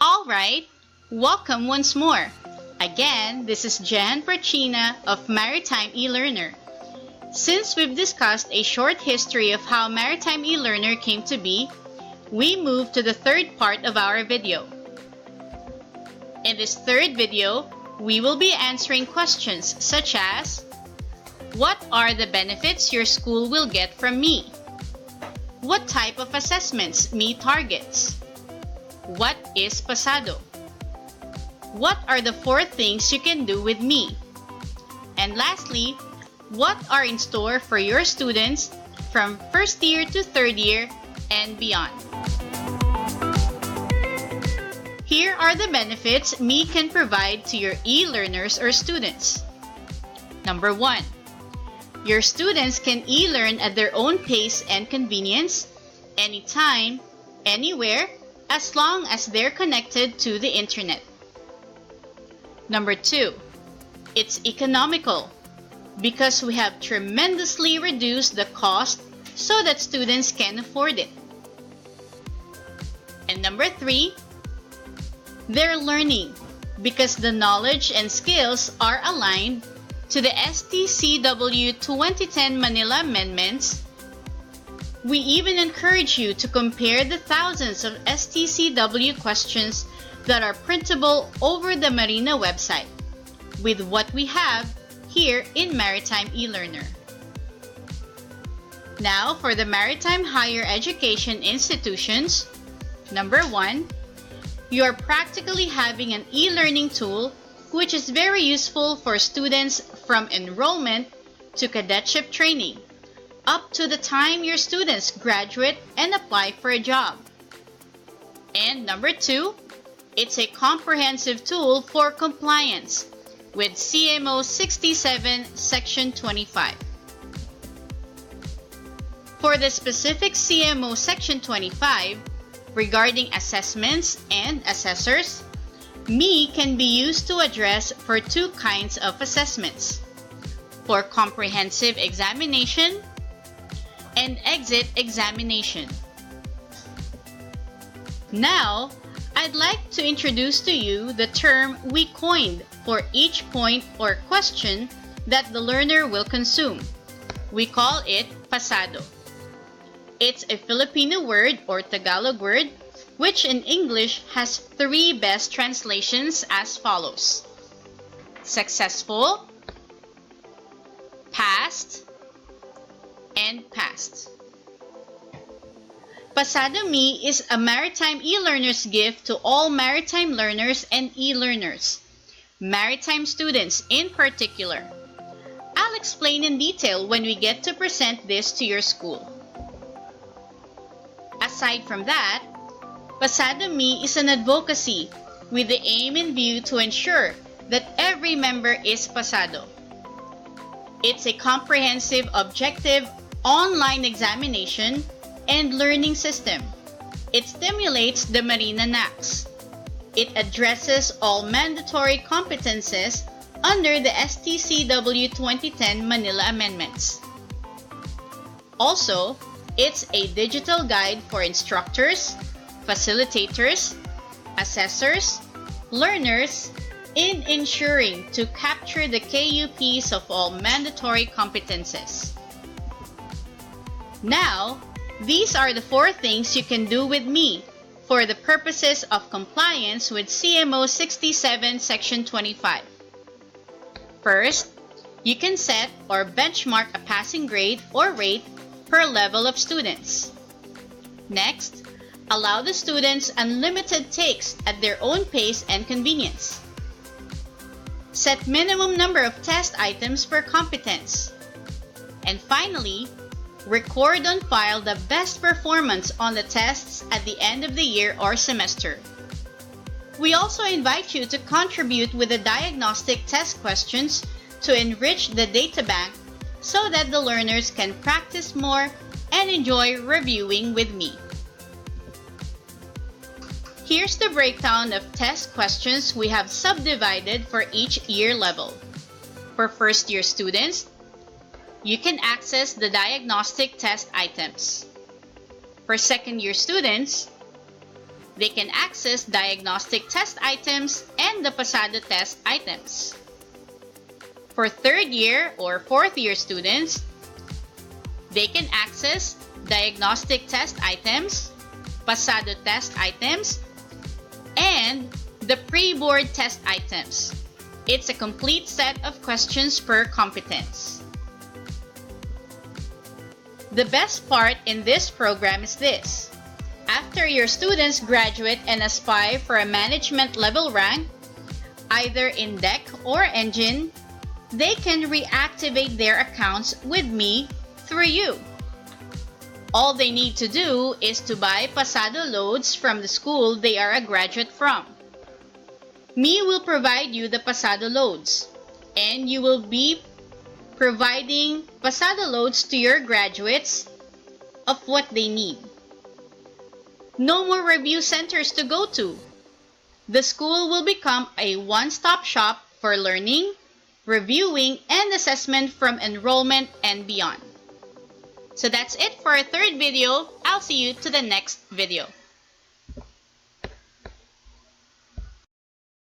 Alright, welcome once more. Again, this is Jan Prachina of Maritime eLearner. Since we've discussed a short history of how Maritime eLearner came to be, we move to the third part of our video. In this third video, we will be answering questions such as: what are the benefits your school will get from me? What type of assessments me targets? What is PASADO? What are the 4 things you can do with me? And lastly, what are in store for your students from first year to third year and beyond? Here are the benefits me can provide to your e-learners or students. Number 1. Your students can e-learn at their own pace and convenience, anytime, anywhere, as long as they're connected to the internet. Number 2. It's economical because we have tremendously reduced the cost so that students can afford it. And number 3, they're learning because the knowledge and skills are aligned to the STCW 2010 Manila Amendments. We even encourage you to compare the thousands of STCW questions that are printable over the Marina website with what we have here in Maritime eLearner. Now for the Maritime Higher Education institutions. Number 1, you are practically having an e-learning tool which is very useful for students from enrollment to cadetship training, up to the time your students graduate and apply for a job. And number 2, it's a comprehensive tool for compliance with CMO 67 Section 25. For the specific CMO Section 25 regarding assessments and assessors, me can be used to address for 2 kinds of assessments: for comprehensive examination and exit examination. Now, I'd like to introduce to you the term we coined for each point or question that the learner will consume. We call it PASADO. It's a Filipino word or Tagalog word which in English has 3 best translations as follows: successful, passed, and passed. PASADO Me is a Maritime eLearner's gift to all Maritime learners and e-learners, Maritime students in particular. I'll explain in detail when we get to present this to your school. Aside from that, PASADO Me is an advocacy with the aim in view to ensure that every member is PASADO. It's a comprehensive, objective, online examination and learning system. It stimulates the Marina NACs. It addresses all mandatory competences under the STCW 2010 Manila Amendments. Also, it's a digital guide for instructors, facilitators, assessors, learners in ensuring to capture the KUPs of all mandatory competences. Now, these are the 4 things you can do with me for the purposes of compliance with CMO 67 Section 25. First, you can set or benchmark a passing grade or rate per level of students. Next, allow the students unlimited takes at their own pace and convenience. Set minimum number of test items per competence. And finally, record on file the best performance on the tests at the end of the year or semester. We also invite you to contribute with the diagnostic test questions to enrich the data bank so that the learners can practice more and enjoy reviewing with me. Here's the breakdown of test questions we have subdivided for each year level. For first year students, you can access the diagnostic test items. For second year students, They can access diagnostic test items and the PASADO test items. For third year or fourth year students, they can access diagnostic test items, PASADO test items, and the pre-board test items. It's a complete set of questions per competence. The best part in this program is this. After your students graduate and aspire for a management level rank, either in DEC or Engine, they can reactivate their accounts with me through you. All they need to do is to buy PASADO loads from the school they are a graduate from. Me will provide you the PASADO loads, and you will be providing PASADO loads to your graduates of what they need. No more review centers to go to. The school will become a one-stop shop for learning, reviewing, and assessment from enrollment and beyond. So that's it for our third video. I'll see you to the next video.